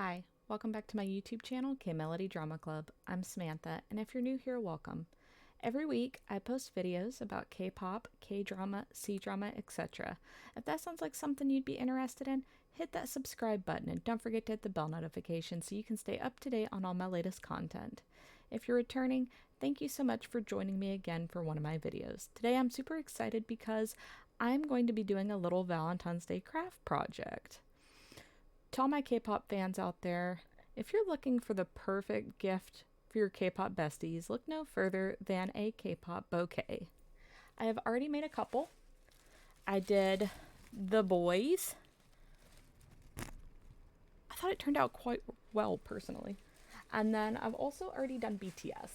Hi, welcome back to my YouTube channel, K-Melody Drama Club. I'm Samantha, and if you're new here, welcome. Every week, I post videos about K-pop, K-drama, C-drama, etc. If that sounds like something you'd be interested in, hit that subscribe button and don't forget to hit the bell notification so you can stay up to date on all my latest content. If you're returning, thank you so much for joining me again for one of my videos. Today I'm super excited because I'm going to be doing a little Valentine's Day craft project. To all my K-pop fans out there, if you're looking for the perfect gift for your K-pop besties, look no further than a K-pop bouquet. I have already made a couple. I did The Boyz. I thought it turned out quite well, personally. And then I've also already done BTS.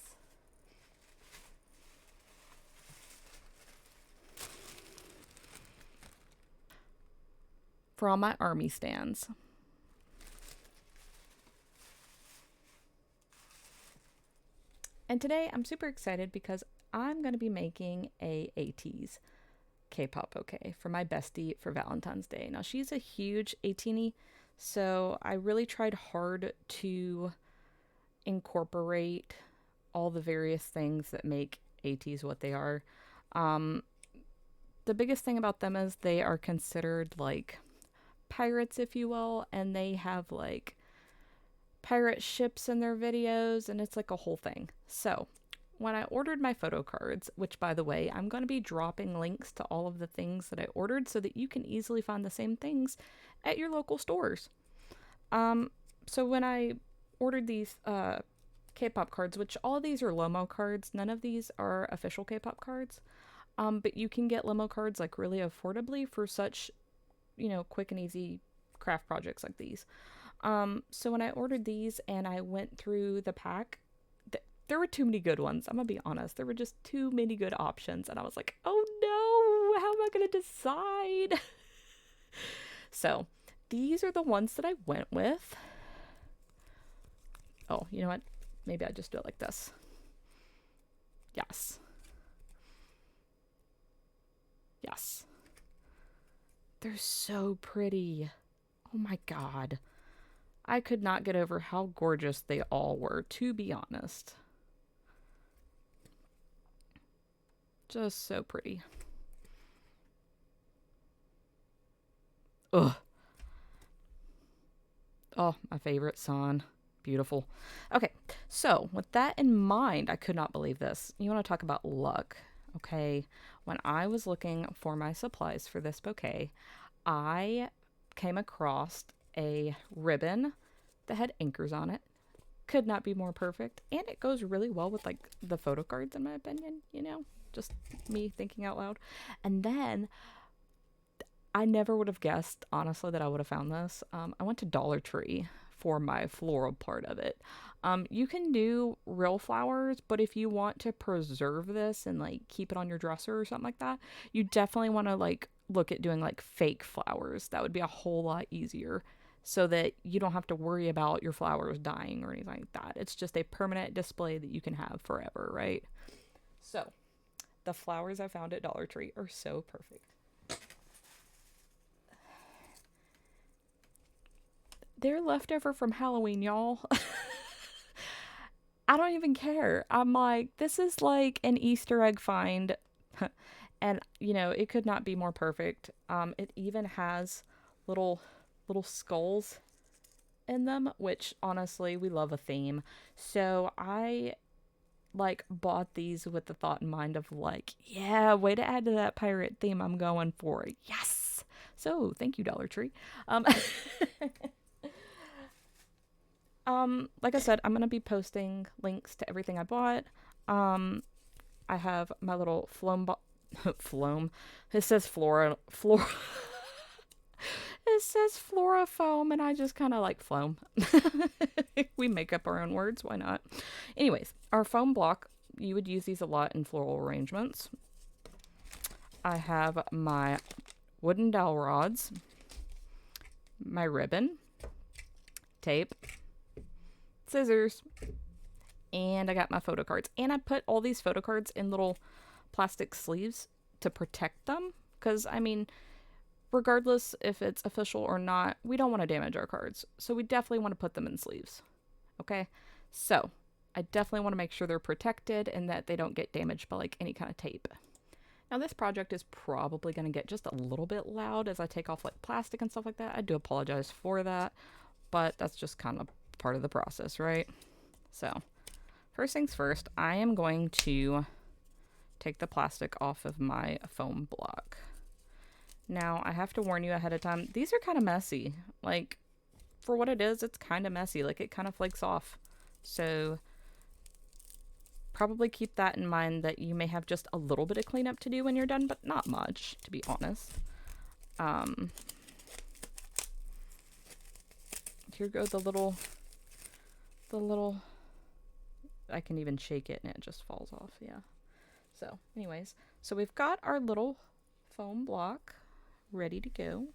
For all my ARMY stands. And today I'm super excited because I'm going to be making a Ateez K-pop bouquet for my bestie for Valentine's Day. Now she's a huge Ateez, so I really tried hard to incorporate all the various things that make Ateez what they are. The biggest thing about them is they are considered like pirates, if you will, and they have like pirate ships in their videos, and it's like a whole thing. So when I ordered my photo cards, which by the way, I'm going to be dropping links to all of the things that I ordered so that you can easily find the same things at your local stores. So when I ordered these K-pop cards, which all of these are Lomo cards, none of these are official K-pop cards, but you can get Lomo cards like really affordably for such, quick and easy craft projects like these. So when I ordered these and I went through the pack, there were too many good ones. I'm gonna be honest. There were just too many good options. And I was like, oh no, how am I gonna decide? So these are the ones that I went with. Oh, you know what? Maybe I just do it like this. Yes. Yes. They're so pretty. Oh my god. I could not get over how gorgeous they all were, to be honest. Just so pretty. Ugh. Oh, my favorite song. Beautiful. Okay, so with that in mind, I could not believe this. You want to talk about luck, okay? When I was looking for my supplies for this bouquet, I came across a ribbon that had anchors on it. Could not be more perfect, and it goes really well with like the photo cards, in my opinion, just me thinking out loud. And then I never would have guessed, honestly, that I would have found this. I went to Dollar Tree for my floral part of it. You can do real flowers, but if you want to preserve this and like keep it on your dresser or something like that, you definitely want to like look at doing like fake flowers. That would be a whole lot easier so that you don't have to worry about your flowers dying or anything like that. It's just a permanent display that you can have forever, right? So, the flowers I found at Dollar Tree are so perfect. They're leftover from Halloween, y'all. I don't even care. I'm like, this is like an Easter egg find. And, it could not be more perfect. It even has little skulls in them, which honestly, we love a theme. So I like bought these with the thought in mind of like, yeah, way to add to that pirate theme I'm going for. Yes. So thank you, Dollar Tree. Like I said, I'm gonna be posting links to everything I bought. I have my little Floam. It says Flora. It says Flora Foam, and I just kind of like Floam. We make up our own words, why not? Anyways, our foam block, you would use these a lot in floral arrangements. I have my wooden dowel rods, my ribbon, tape, scissors, and I got my photo cards. And I put all these photo cards in little plastic sleeves to protect them, because I mean, regardless if it's official or not, we don't want to damage our cards. So we definitely want to put them in sleeves. Okay? So I definitely want to make sure they're protected and that they don't get damaged by like any kind of tape. Now this project is probably going to get just a little bit loud as I take off like plastic and stuff like that. I do apologize for that, but that's just kind of part of the process, right? So first things first, I am going to take the plastic off of my foam block. Now, I have to warn you ahead of time, these are kind of messy. Like, for what it is, it's kind of messy. Like, it kind of flakes off. So, probably keep that in mind that you may have just a little bit of cleanup to do when you're done, but not much, to be honest. Here go the little, I can even shake it and it just falls off, yeah. So, anyways, so we've got our little foam block ready to go.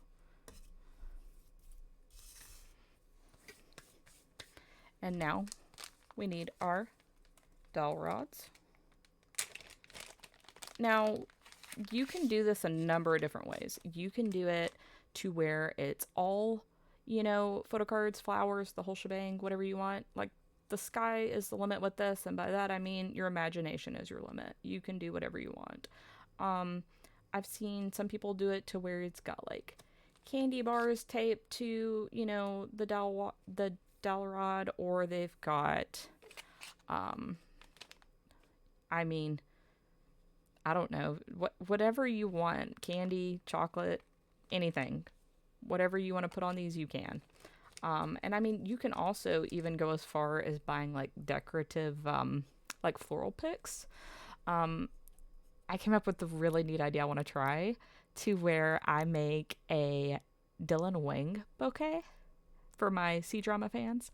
And now we need our dowel rods. Now, you can do this a number of different ways. You can do it to where it's all, you know, photo cards, flowers, the whole shebang, whatever you want. Like, the sky is the limit with this, and by that I mean your imagination is your limit. You can do whatever you want. I've seen some people do it to where it's got like candy bars taped to, you know, the dowel rod, or they've got, I mean, I don't know, whatever you want, candy, chocolate, anything, whatever you want to put on these, you can. And I mean, you can also even go as far as buying like decorative, like floral picks. I came up with a really neat idea I want to try, to where I make a Dylan Wing bouquet for my C-drama fans.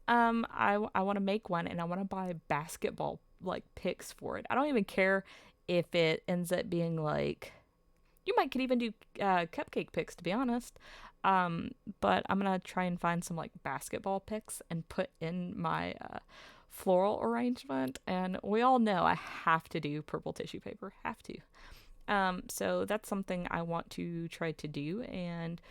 I want to make one, and I want to buy basketball like picks for it. I don't even care if it ends up being like, you could even do cupcake picks, to be honest. But I'm gonna try and find some like basketball picks and put in my floral arrangement. And we all know I have to do purple tissue paper, have to. So that's something I want to try to do. And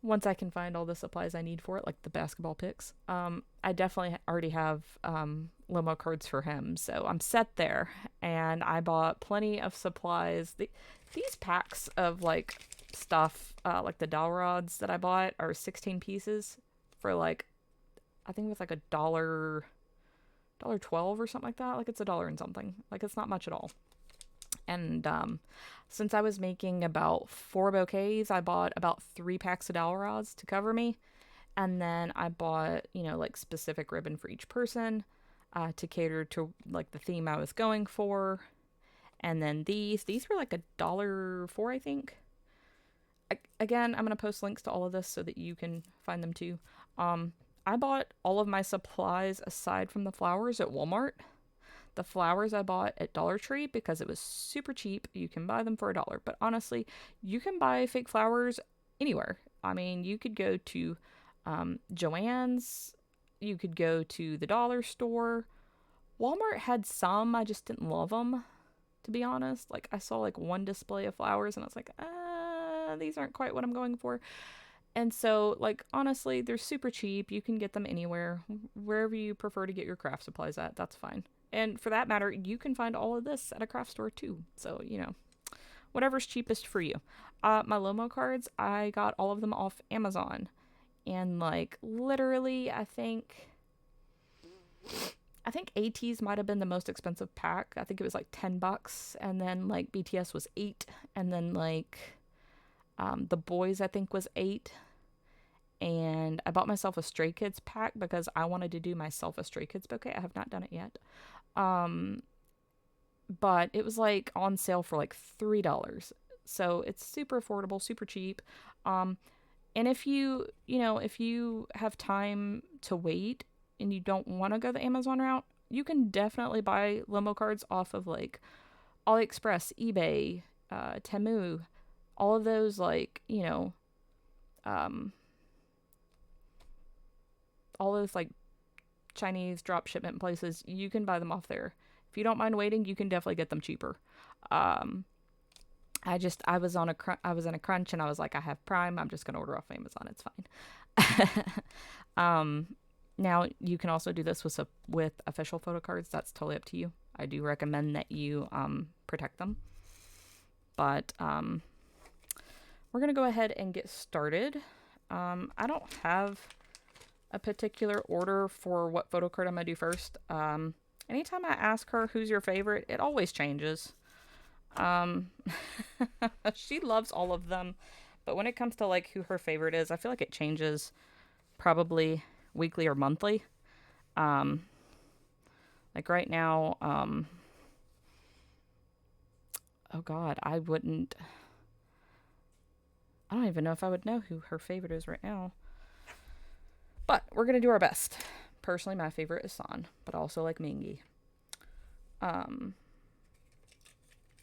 once I can find all the supplies I need for it, like the basketball picks, I definitely already have Lomo cards for him, so I'm set there. And I bought plenty of supplies. These packs of like stuff, like the dowel rods that I bought, are 16 pieces for like, I think it was like $1.12 or something like that. Like, it's $1 and something. Like, it's not much at all. And since I was making about 4 bouquets, I bought about 3 packs of dowel rods to cover me. And then I bought, you know, like specific ribbon for each person to cater to like the theme I was going for. And then these were like $1.04, I think. Again, I'm going to post links to all of this so that you can find them too. I bought all of my supplies aside from the flowers at Walmart. The flowers I bought at Dollar Tree because it was super cheap. You can buy them for $1. But honestly, you can buy fake flowers anywhere. I mean, you could go to Joann's. You could go to the dollar store. Walmart had some. I just didn't love them, to be honest. Like, I saw like one display of flowers and I was like, these aren't quite what I'm going for. And so, like, honestly, they're super cheap. You can get them anywhere, wherever you prefer to get your craft supplies at. That's fine. And for that matter, you can find all of this at a craft store too. So, you know, whatever's cheapest for you. My Lomo cards, I got all of them off Amazon. And like, literally, I think Ateez might have been the most expensive pack. I think it was like $10. And then like BTS was $8. And then like The Boyz, I think, was $8. And I bought myself a Stray Kids pack because I wanted to do myself a Stray Kids bouquet. I have not done it yet. But it was like on sale for like $3. So it's super affordable, super cheap. And if you have time to wait and you don't want to go the Amazon route, you can definitely buy Lomo cards off of like AliExpress, eBay, Temu, all of those, like, you know, all those like Chinese drop shipment places. You can buy them off there. If you don't mind waiting, you can definitely get them cheaper. I was on I was in a crunch, and I was like, I have Prime. I'm just gonna order off Amazon. It's fine. um, Now you can also do this with official photo cards. That's totally up to you. I do recommend that you protect them. But we're gonna go ahead and get started. I don't have a particular order for what photo card I'm gonna do first. Anytime I ask her who's your favorite, it always changes. Um, she loves all of them, but when it comes to like who her favorite is, I feel like it changes probably weekly or monthly. Um, like right now, oh God, I don't even know if I would know who her favorite is right now. But we're gonna do our best. Personally, my favorite is San, but I also like Mingi.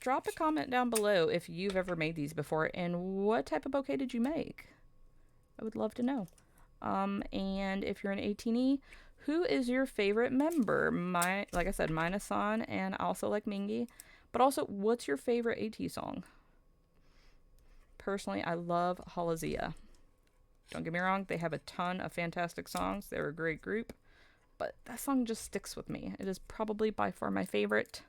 Drop a comment down below if you've ever made these before and what type of bouquet did you make? I would love to know. And if you're an Ateez, who is your favorite member? Like I said, mine is San, and I also like Mingi. But also, what's your favorite Ateez song? Personally, I love Halazia. Don't get me wrong, they have a ton of fantastic songs. They're a great group. But that song just sticks with me. It is probably by far my favorite.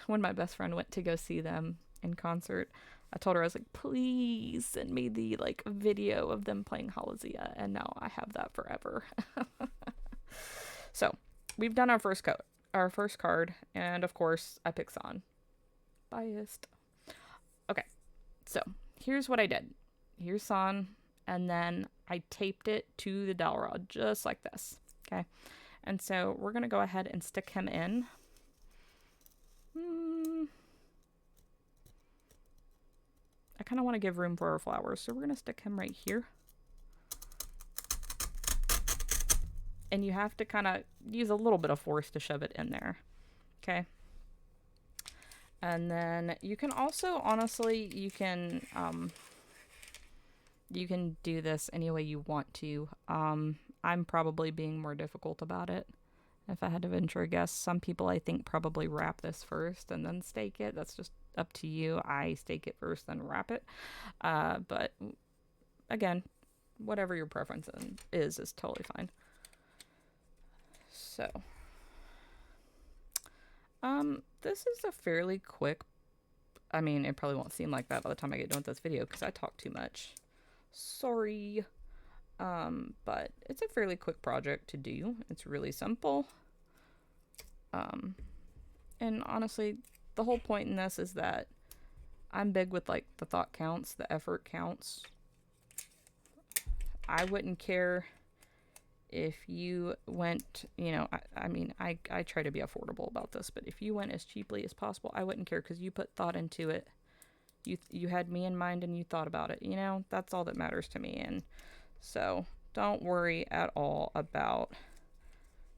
When my best friend went to go see them in concert, I told her, I was like, please send me the like video of them playing Halazia, and now I have that forever. So we've done our first card, and of course I picked San. Biased. Okay, so here's what I did. Here's San, and then I taped it to the dowel rod just like this. Okay, and so we're gonna go ahead and stick him in. I kind of want to give room for our flowers, so we're going to stick him right here. And you have to kind of use a little bit of force to shove it in there. Okay. And then you can also, honestly, you can do this any way you want to. I'm probably being more difficult about it. If I had to venture a guess, some people I think probably wrap this first and then stake it. That's just up to you. I stake it first, then wrap it. But again, whatever your preference is totally fine. So, this is a fairly quick, I mean, it probably won't seem like that by the time I get done with this video because I talk too much. Sorry. But it's a fairly quick project to do. It's really simple. And honestly, the whole point in this is that I'm big with like the thought counts, the effort counts. I wouldn't care if you went, you know, I mean, I try to be affordable about this, but if you went as cheaply as possible, I wouldn't care because you put thought into it. You had me in mind and you thought about it, you know, that's all that matters to me. And so don't worry at all about,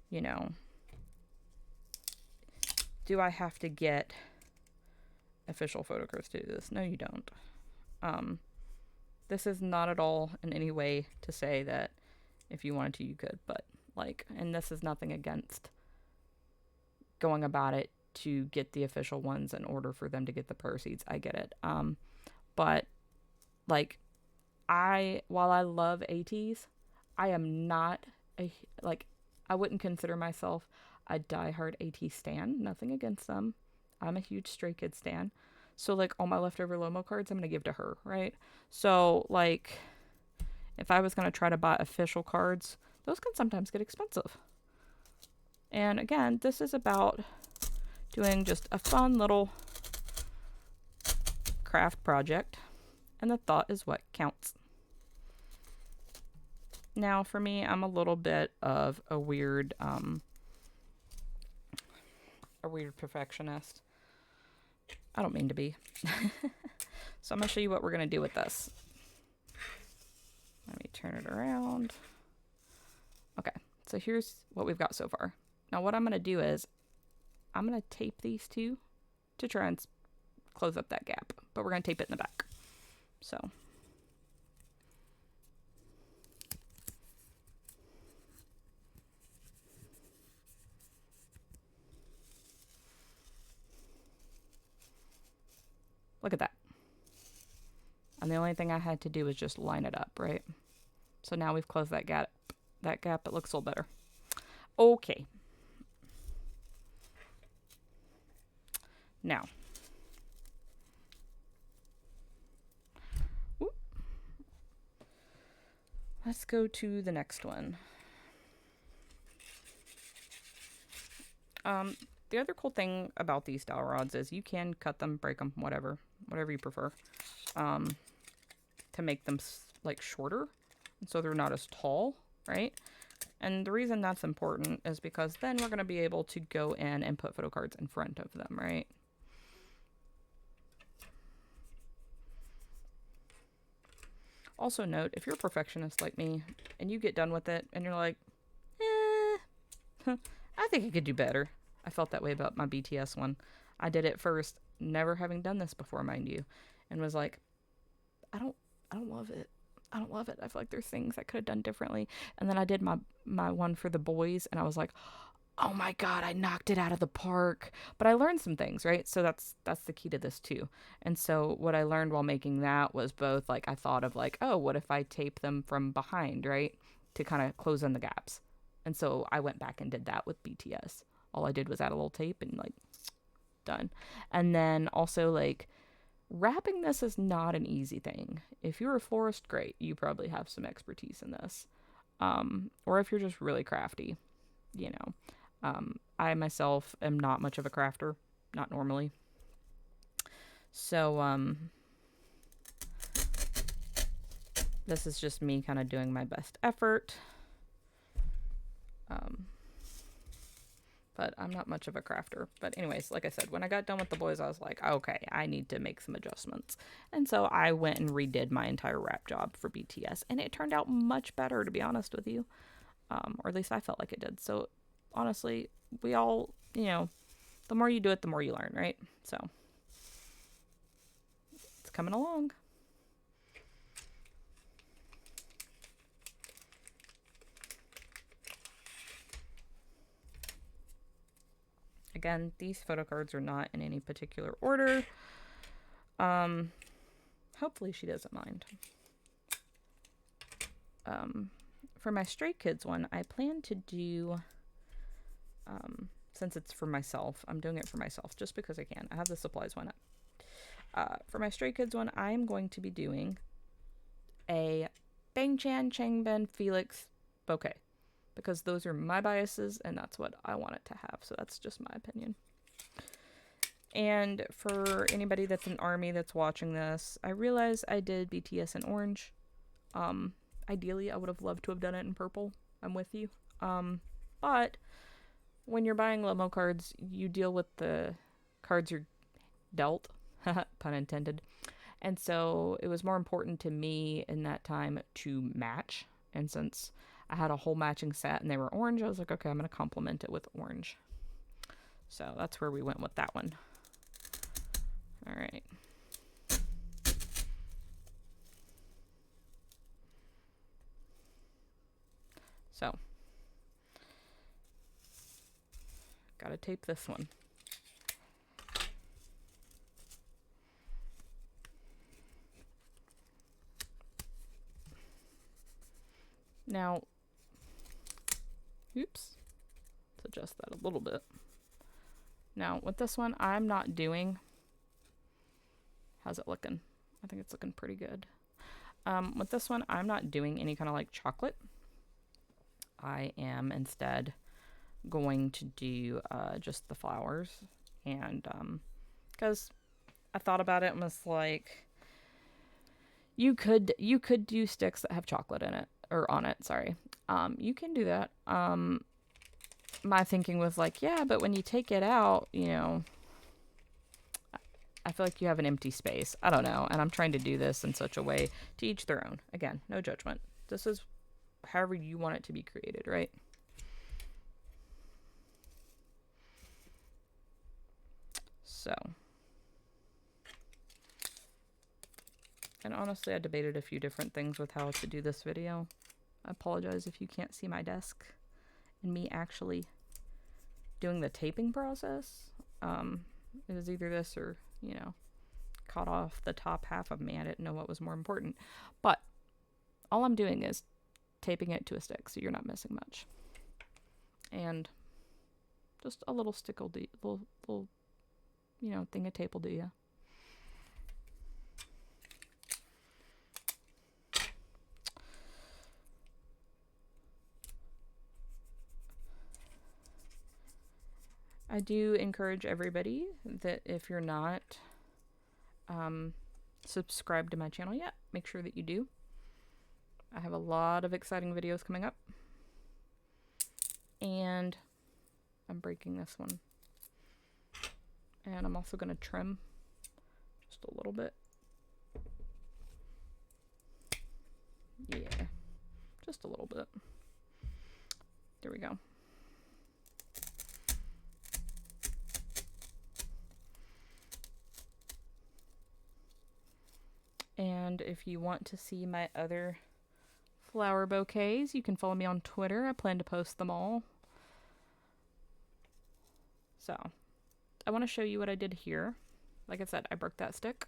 you know, do I have to get official photo cards to do this? No, you don't. This is not at all in any way to say that if you wanted to, you could, but like, and this is nothing against going about it to get the official ones in order for them to get the proceeds. I get it. But like, while I love Ateez, I am not I wouldn't consider myself a diehard Ateez stan. Nothing against them. I'm a huge Stray Kids stan. So like all my leftover Lomo cards, I'm gonna give to her, right? So like, if I was gonna try to buy official cards, those can sometimes get expensive. And again, this is about doing just a fun little craft project, and the thought is what counts. Now, for me, I'm a little bit of a weird perfectionist. I don't mean to be. So I'm going to show you what we're going to do with this. Let me turn it around. Okay, so here's what we've got so far. Now what I'm going to do is I'm going to tape these two to try and close up that gap, but we're going to tape it in the back. So And the only thing I had to do was just line it up, right? So now we've closed that gap. It looks a little better. Okay. Now, let's go to the next one. The other cool thing about these dowel rods is you can cut them, break them, whatever you prefer, to make them like shorter, so they're not as tall, right? And the reason that's important is because then we're going to be able to go in and put photo cards in front of them, right? Also note, if you're a perfectionist like me and you get done with it and you're like, I think I could do better. I felt that way about my BTS one. I did it first, never having done this before, mind you, and was like, I don't love it. I don't love it. I feel like there's things I could have done differently. And then I did my one for the boys, and I was like, oh my God, I knocked it out of the park. But I learned some things, right? So that's the key to this too. And so what I learned while making that was both like, I thought of like, oh, what if I tape them from behind, right? To kind of close in the gaps. And so I went back and did that with BTS. All I did was add a little tape and like, done. And then also like, wrapping this is not an easy thing. If you're a florist, great. You probably have some expertise in this. Or if you're just really crafty, you know. I myself am not much of a crafter, not normally. So, this is just me kind of doing my best effort. But I'm not much of a crafter. But anyways, like I said, when I got done with the boys, I was like, okay, I need to make some adjustments. And so I went and redid my entire wrap job for BTS. And it turned out much better, to be honest with you. Or at least I felt like it did. So honestly, we all, you know, the more you do it, the more you learn, right? So it's coming along. Again, these photo cards are not in any particular order. Hopefully she doesn't mind. For my Stray Kids one, I plan to do, since it's for myself, I'm doing it for myself just because I can. I have the supplies, why not? For my Stray Kids one, I am going to be doing a Bang Chan, Changbin, Felix bouquet. Because those are my biases, and that's what I want it to have. So that's just my opinion. And for anybody that's an ARMY that's watching this, I realize I did BTS in orange. Ideally, I would have loved to have done it in purple. I'm with you. But when you're buying Lomo cards, you deal with the cards you're dealt. Pun intended. And so it was more important to me in that time to match. And since I had a whole matching set and they were orange, I was like, okay, I'm going to complement it with orange. So that's where we went with that one. All right. So, gotta tape this one. Now, oops, let's adjust that a little bit. Now, with this one, I'm not doing, how's it looking? I think it's looking pretty good. With this one, I'm not doing any kind of like chocolate. I am instead going to do just the flowers. And because I thought about it and was like, you could do sticks that have chocolate in it. Or on it, sorry. You can do that. My thinking was like, yeah, but when you take it out, you know, I feel like you have an empty space. I don't know. And I'm trying to do this in such a way, to each their own. Again, no judgment. This is however you want it to be created, right? So. And honestly, I debated a few different things with how to do this video. I apologize if you can't see my desk and me actually doing the taping process. It was either this or, you know, cut off the top half of me. I didn't know what was more important. But all I'm doing is taping it to a stick, so you're not missing much. And just a little stick will do, little, you know, thing of tape will do ya. I do encourage everybody that if you're not subscribed to my channel yet, make sure that you do. I have a lot of exciting videos coming up. And I'm breaking this one. And I'm also going to trim just a little bit. Yeah, just a little bit. There we go. And if you want to see my other flower bouquets, you can follow me on Twitter. I plan to post them all. So, I want to show you what I did here. Like I said, I broke that stick.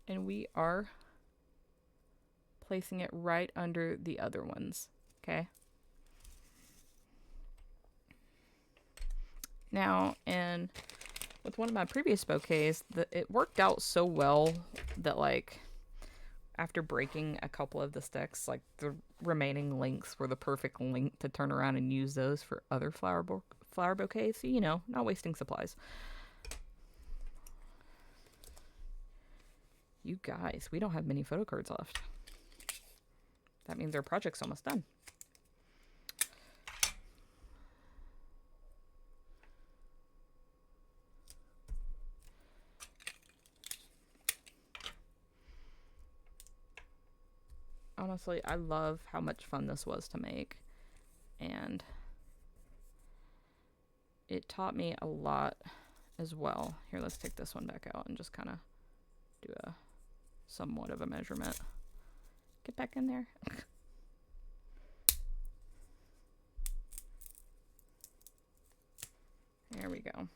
And we are placing it right under the other ones. Okay? Now, and with one of my previous bouquets, it worked out so well that, like, after breaking a couple of the sticks, like, the remaining links were the perfect length to turn around and use those for other flower bouquets. So, you know, not wasting supplies. You guys, we don't have many photo cards left. That means our project's almost done. Honestly, I love how much fun this was to make, and it taught me a lot as well. Here, let's take this one back out and just kind of do a somewhat of a measurement. Get back in there. There we go.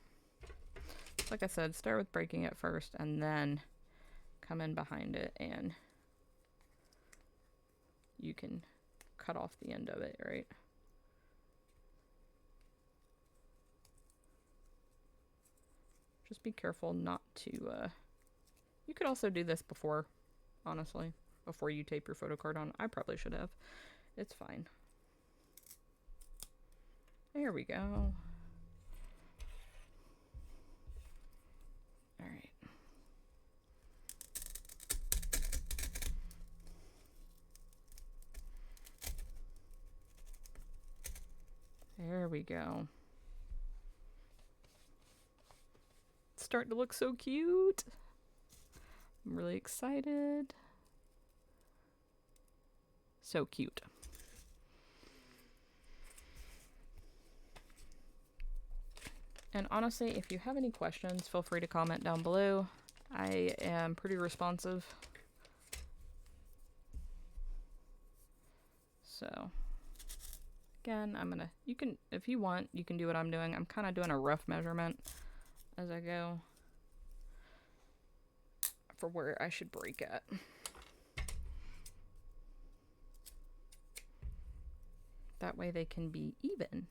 Like I said, start with breaking it first and then come in behind it, and you can cut off the end of it, right? Just be careful not to, you could also do this before, honestly, before you tape your photo card on. I probably should have. It's fine. There we go. All right. There we go. It's starting to look so cute. I'm really excited. So cute. And honestly, if you have any questions, feel free to comment down below. I am pretty responsive. So, again, you can, if you want, you can do what I'm doing. I'm kind of doing a rough measurement as I go for where I should break at. That way they can be even.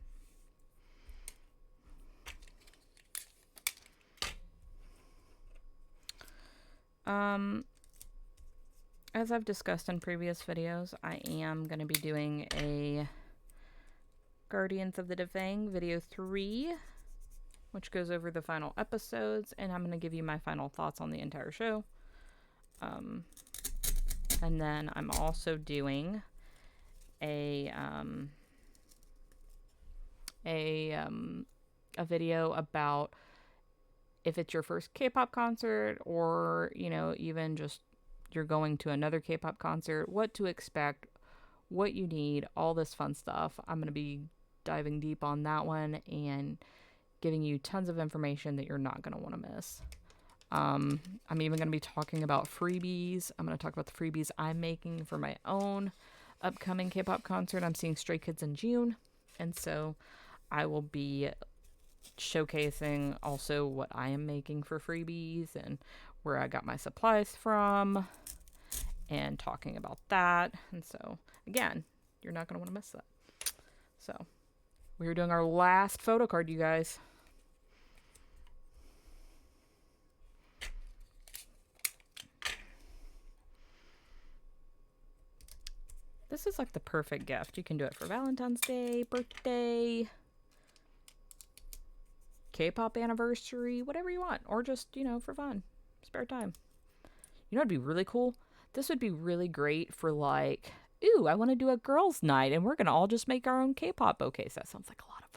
As I've discussed in previous videos, I am going to be doing a Guardians of the Divine video 3, which goes over the final episodes, and I'm going to give you my final thoughts on the entire show. And then I'm also doing a video about if it's your first K-pop concert, or, you know, even just you're going to another K-pop concert, what to expect, what you need, all this fun stuff. I'm going to be diving deep on that one and giving you tons of information that you're not going to want to miss. I'm even going to be talking about freebies. I'm going to talk about the freebies I'm making for my own upcoming K-pop concert. I'm seeing Stray Kids in June, and so I will be showcasing also what I am making for freebies and where I got my supplies from and talking about that. And so, again, you're not going to want to miss that. So, we're doing our last photo card, you guys. This is like the perfect gift. You can do it for Valentine's Day, birthday, K-pop anniversary, whatever you want. Or just, you know, for fun. Spare time. You know what'd be really cool? This would be really great for like, ooh, I want to do a girls' night and we're going to all just make our own K-pop bouquets. That sounds like a lot of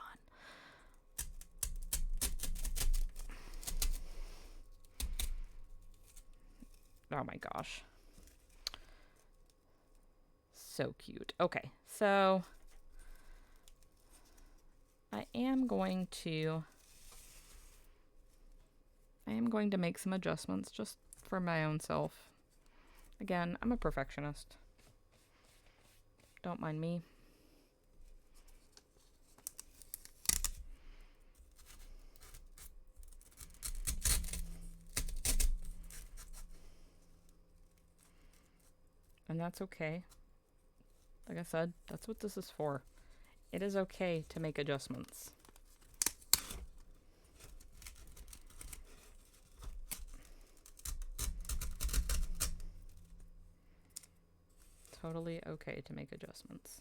fun. Oh my gosh. So cute. Okay, so I am going to make some adjustments just for my own self. Again, I'm a perfectionist. Don't mind me. And that's okay. Like I said, that's what this is for. It is okay to make adjustments. Totally okay to make adjustments.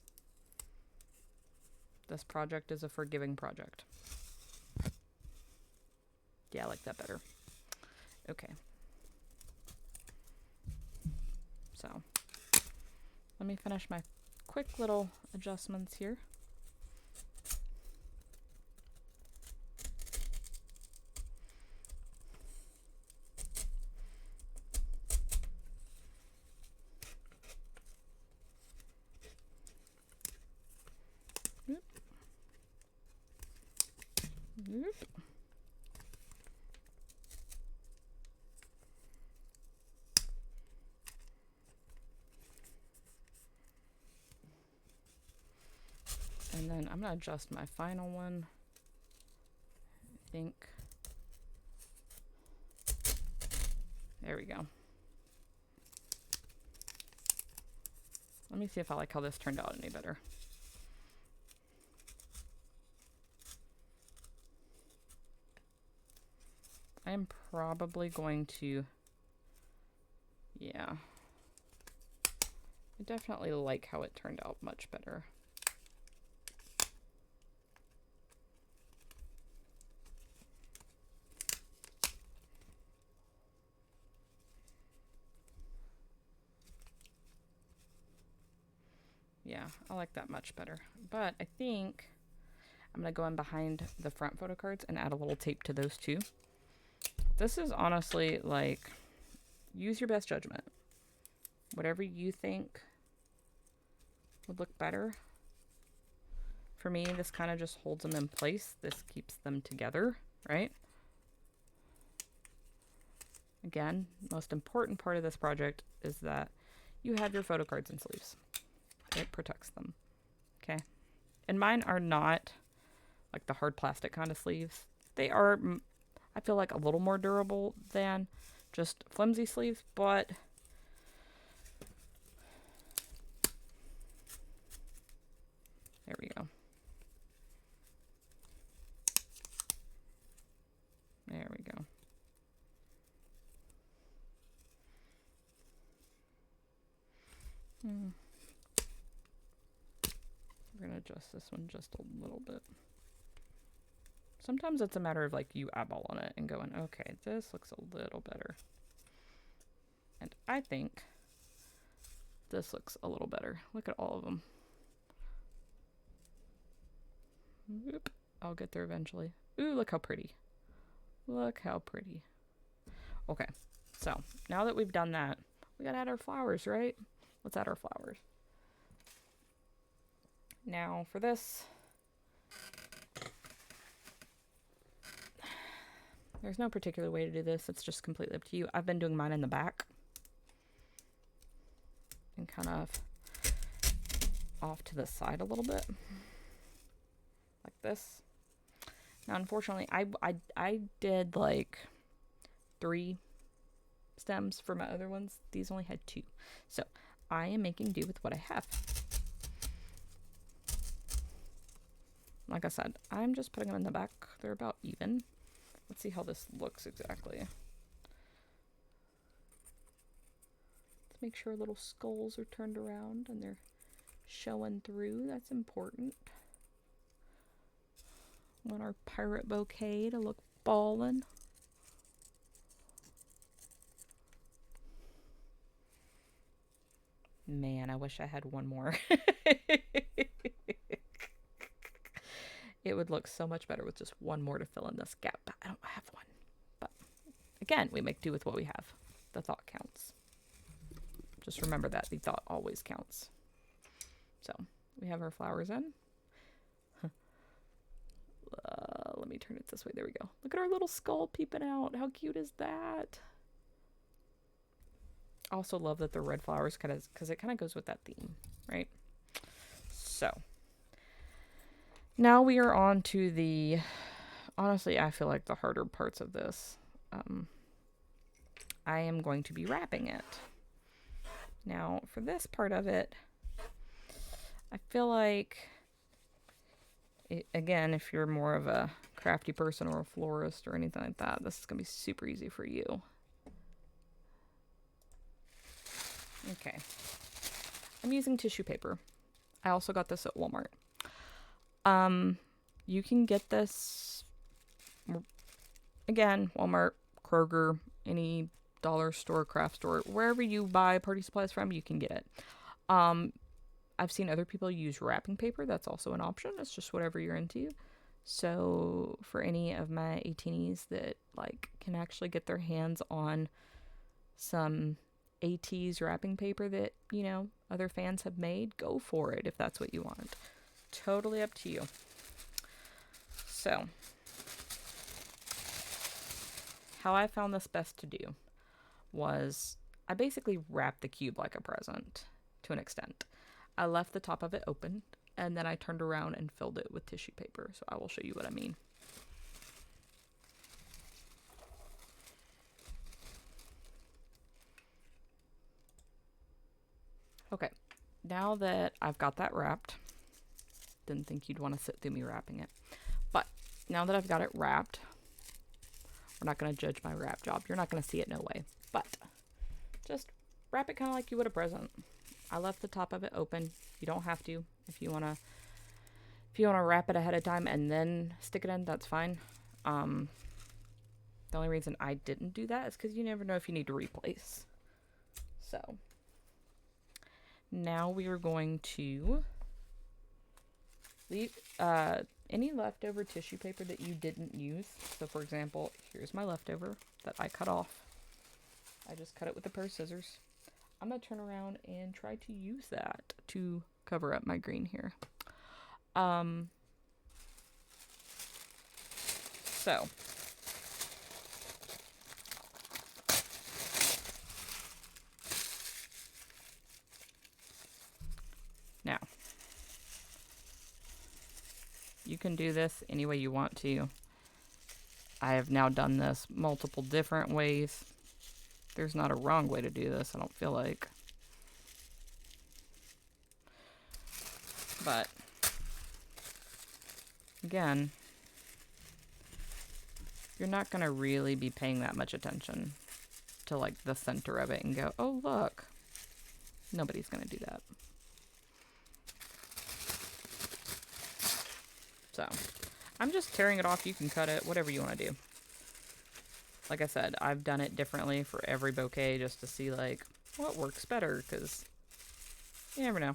This project is a forgiving project. Yeah, I like that better. Okay. So, let me finish my quick little adjustments here. Oop. Oop. And then I'm going to adjust my final one. I think. There we go. Let me see if I like how this turned out any better. I am probably going to, yeah. I definitely like how it turned out much better. Yeah, I like that much better. But I think I'm going to go in behind the front photo cards and add a little tape to those too. This is honestly like, use your best judgment. Whatever you think would look better. For me, this kind of just holds them in place. This keeps them together, right? Again, most important part of this project is that you have your photo cards and sleeves. It protects them. Okay. And mine are not like the hard plastic kind of sleeves. They are, I feel like, a little more durable than just flimsy sleeves, but there we go. There we go. We're going to adjust this one just a little bit. Sometimes it's a matter of like you eyeballing it and going, okay, this looks a little better. And I think this looks a little better. Look at all of them. Oop, I'll get there eventually. Ooh, look how pretty. Look how pretty. Okay, so now that we've done that, we gotta add our flowers, right? Let's add our flowers. Now for this, there's no particular way to do this. It's just completely up to you. I've been doing mine in the back and kind of off to the side a little bit, like this. Now, unfortunately, I did like 3 stems for my other ones. These only had 2. So I am making do with what I have. Like I said, I'm just putting them in the back. They're about even. Let's see how this looks exactly. Let's make sure little skulls are turned around and they're showing through. That's important. Want our pirate bouquet to look ballin'. Man, I wish I had one more. It would look so much better with just one more to fill in this gap, but I don't have one. But again, we make do with what we have. The thought counts. Just remember that the thought always counts. So we have our flowers in. Let me turn it this way. There we go. Look at our little skull peeping out. How cute is that? I also love that the red flowers because it kind of goes with that theme, right? So now we are on to the, honestly, I feel like the harder parts of this. I am going to be wrapping it. Now, for this part of it, I feel like, again, if you're more of a crafty person or a florist or anything like that, this is going to be super easy for you. Okay. I'm using tissue paper. I also got this at Walmart. You can get this, again, Walmart, Kroger, any dollar store, craft store, wherever you buy party supplies from, you can get it. I've seen other people use wrapping paper. That's also an option. It's just whatever you're into. So for any of my Ateez that like can actually get their hands on some Ateez wrapping paper that, you know, other fans have made, go for it if that's what you want. Totally up to you. So, how I found this best to do was I basically wrapped the cube like a present to an extent. I left the top of it open and then I turned around and filled it with tissue paper. So I will show you what I mean. Okay, now that I've got that wrapped, didn't think you'd want to sit through me wrapping it, but now that I've got it wrapped, we're not going to judge my wrap job. You're not going to see it, no way, but just wrap it kind of like you would a present. I left the top of it open. You don't have to. If you want to wrap it ahead of time and then stick it in, that's fine. The only reason I didn't do that is because you never know if you need to replace. So now we are going to leave any leftover tissue paper that you didn't use. So for example, here's my leftover that I cut off. I just cut it with a pair of scissors. I'm going to turn around and try to use that to cover up my green here. So now you can do this any way you want to. I have now done this multiple different ways. There's not a wrong way to do this, I don't feel like. But again, you're not going to really be paying that much attention to like the center of it and go, oh look. Nobody's going to do that. So I'm just tearing it off. You can cut it, whatever you want to do. Like I said, I've done it differently for every bouquet just to see like what works better, because you never know.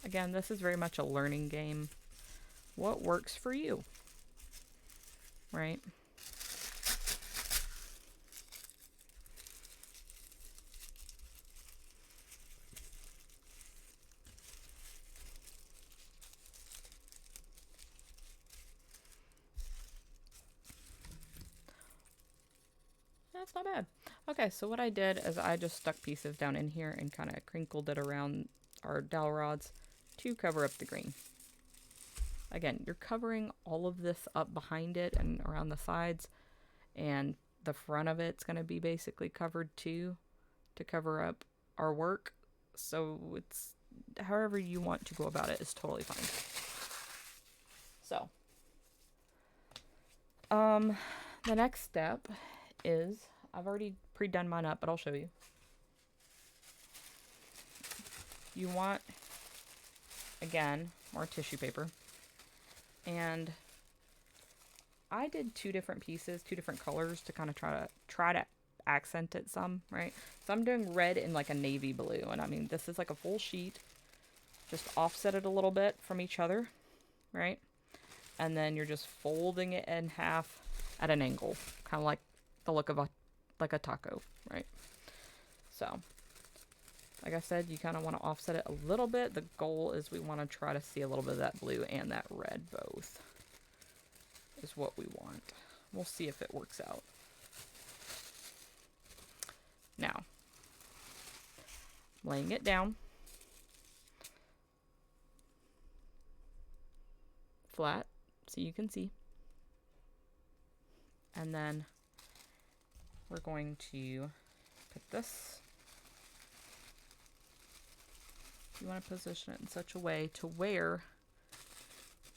Again, this is very much a learning game. What works for you, right? That's not bad. Okay, so what I did is I just stuck pieces down in here and kind of crinkled it around our dowel rods to cover up the green. Again, you're covering all of this up behind it and around the sides, and the front of it's going to be basically covered too, to cover up our work. So it's however you want to go about it is totally fine. So, the next step is, I've already pre-done mine up, but I'll show you. You want, again, more tissue paper. And I did 2 different pieces, 2 different colors to kind of try to accent it some, right? So I'm doing red and like a navy blue, and I mean this is like a full sheet. Just offset it a little bit from each other, right? And then you're just folding it in half at an angle, kind of like the look of a taco, right? So, like I said, you kind of want to offset it a little bit. The goal is we want to try to see a little bit of that blue and that red both. Is what we want. We'll see if it works out. Now, laying it down flat so you can see. And then we're going to put this. You want to position it in such a way to where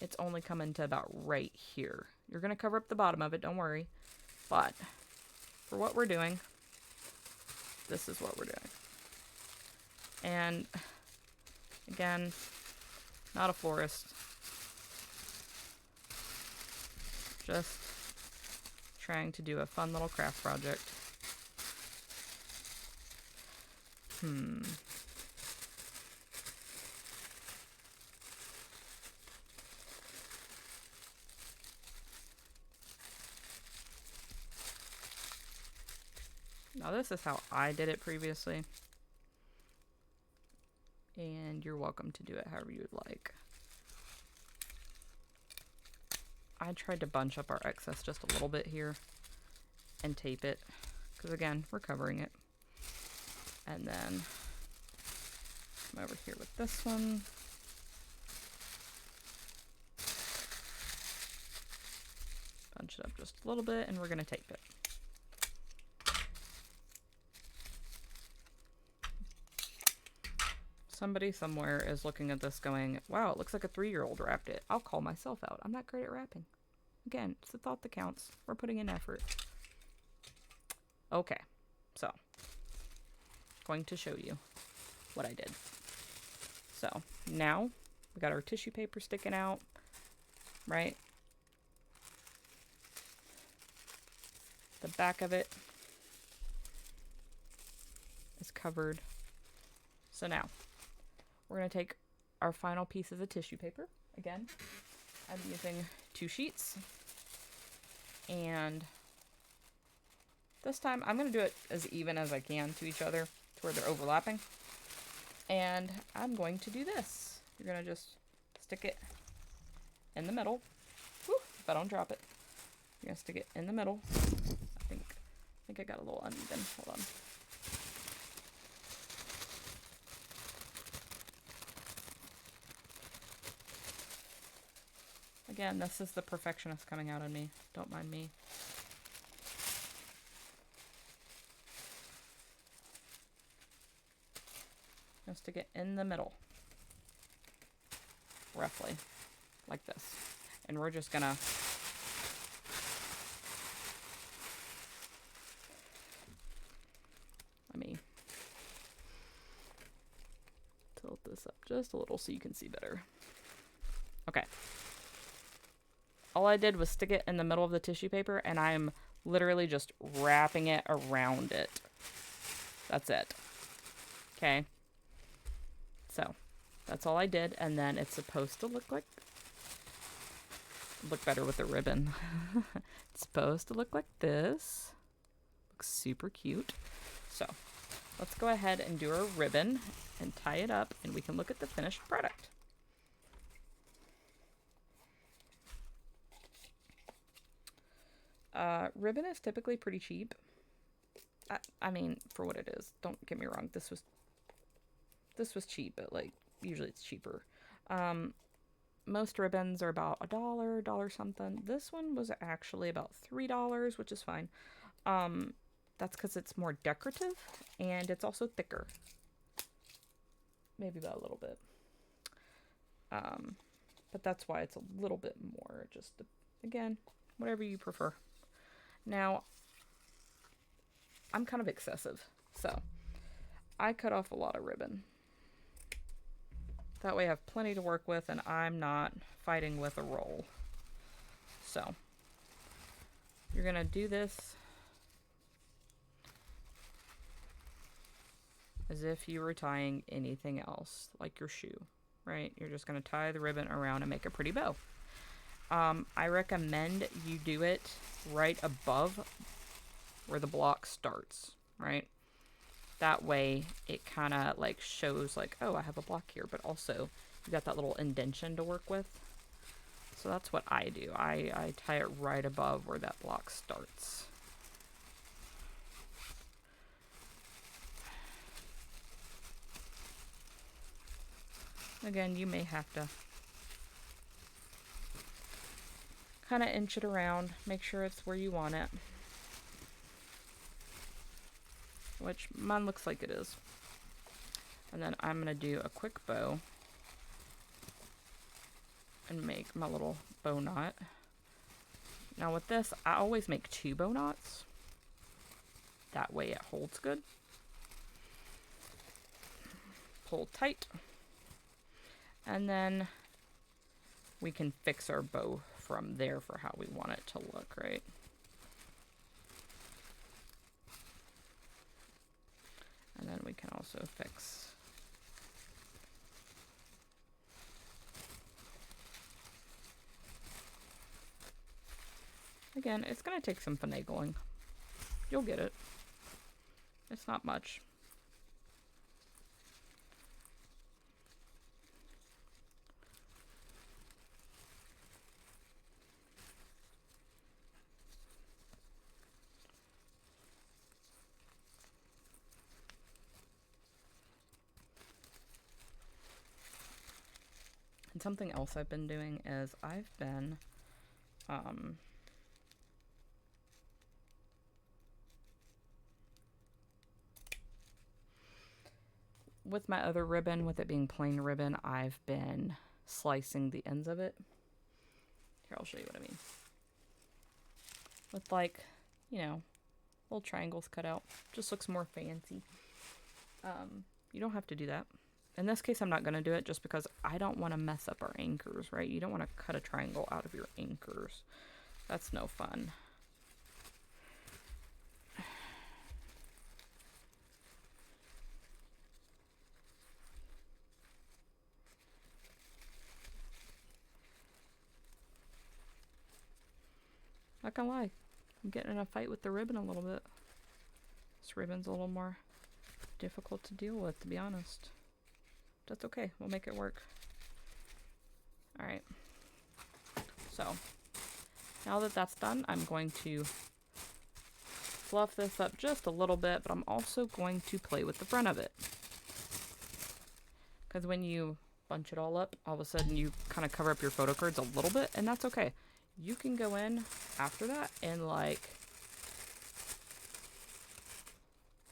it's only coming to about right here. You're going to cover up the bottom of it, don't worry. But for what we're doing, this is what we're doing. And again, not a florist. Just trying to do a fun little craft project. Now this is how I did it previously. And you're welcome to do it however you would like. I tried to bunch up our excess just a little bit here and tape it, because again, we're covering it. And then come over here with this one. Bunch it up just a little bit, and we're going to tape it. Somebody somewhere is looking at this going, wow, it looks like a 3-year-old wrapped it. I'll call myself out. I'm not great at wrapping. Again, it's the thought that counts. We're putting in effort. Okay, so going to show you what I did. So now we got our tissue paper sticking out, right? The back of it is covered. So now we're going to take our final pieces of tissue paper. Again, I'm using 2 sheets. And this time I'm going to do it as even as I can to each other to where they're overlapping. And I'm going to do this. You're going to just stick it in the middle. Whew, if I don't drop it. You're going to stick it in the middle. I think I got a little uneven. Hold on. Again, this is the perfectionist coming out in me. Don't mind me. Just to get in the middle. Roughly. Like this. And we're just gonna let me tilt this up just a little so you can see better. Okay. All I did was stick it in the middle of the tissue paper, and I'm literally just wrapping it around it. That's it. Okay. So, that's all I did, and then it's supposed to look better with the ribbon. It's supposed to look like this. Looks super cute. So, let's go ahead and do our ribbon and tie it up, and we can look at the finished product. Ribbon is typically pretty cheap. I mean, for what it is. Don't get me wrong. This was cheap, but like usually it's cheaper. Most ribbons are about $1, $1 something. This one was actually about $3, which is fine. That's because it's more decorative and it's also thicker. Maybe by a little bit. But that's why it's a little bit more. Just, again, whatever you prefer. Now, I'm kind of excessive, so I cut off a lot of ribbon. That way I have plenty to work with and I'm not fighting with a roll. So, you're going to do this as if you were tying anything else, like your shoe, right? You're just going to tie the ribbon around and make a pretty bow. I recommend you do it right above where the block starts, right? That way it kind of like shows like, oh, I have a block here, but also you got that little indentation to work with. So that's what I do. I tie it right above where that block starts. Again, you may have to kind of inch it around, make sure it's where you want it. Which mine looks like it is. And then I'm going to do a quick bow and make my little bow knot. Now with this, I always make 2 bow knots. That way it holds good. Pull tight. And then we can fix our bow from there for how we want it to look, right? And then we can also fix again, it's going to take some finagling. You'll get it. It's not much. And something else I've been doing is I've been with my other ribbon, with it being plain ribbon, I've been slicing the ends of it. Here, I'll show you what I mean. With like, you know, little triangles cut out. Just looks more fancy. You don't have to do that. In this case, I'm not going to do it just because I don't want to mess up our anchors, right? You don't want to cut a triangle out of your anchors. That's no fun. Not gonna lie, I'm getting in a fight with the ribbon a little bit. This ribbon's a little more difficult to deal with, to be honest. That's okay, we'll make it work. Alright. So, now that that's done, I'm going to fluff this up just a little bit, but I'm also going to play with the front of it. Because when you bunch it all up, all of a sudden you kind of cover up your photo cards a little bit, and that's okay. You can go in after that and like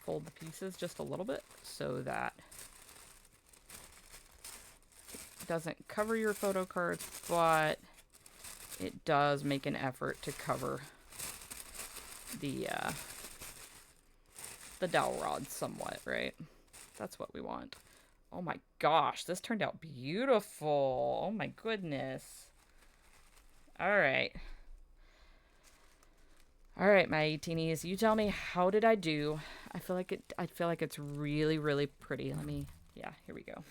fold the pieces just a little bit so that it doesn't cover your photo cards, but it does make an effort to cover the dowel rods somewhat, right? That's what we want. Oh my gosh, this turned out beautiful. Oh my goodness. Alright. Alright, my Ateenies, you tell me, how did I do? I feel like it's really, really pretty. Yeah, here we go.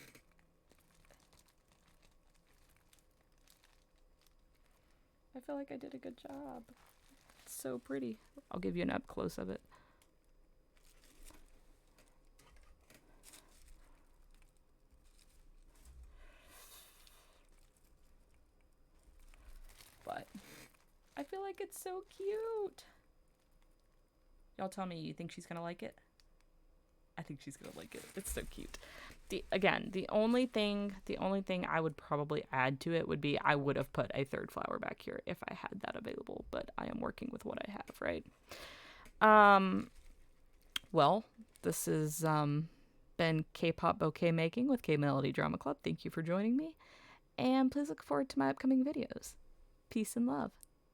I feel like I did a good job. It's so pretty. I'll give you an up close of it. But I feel like it's so cute. Y'all tell me, you think she's gonna like it? I think she's gonna like it. It's so cute. The only thing I would probably add to it would be I would have put a third flower back here if I had that available, but I am working with what I have, right? Well, this has been K-pop bouquet making with K Melody Drama Club. Thank you for joining me, and please look forward to my upcoming videos. Peace and love.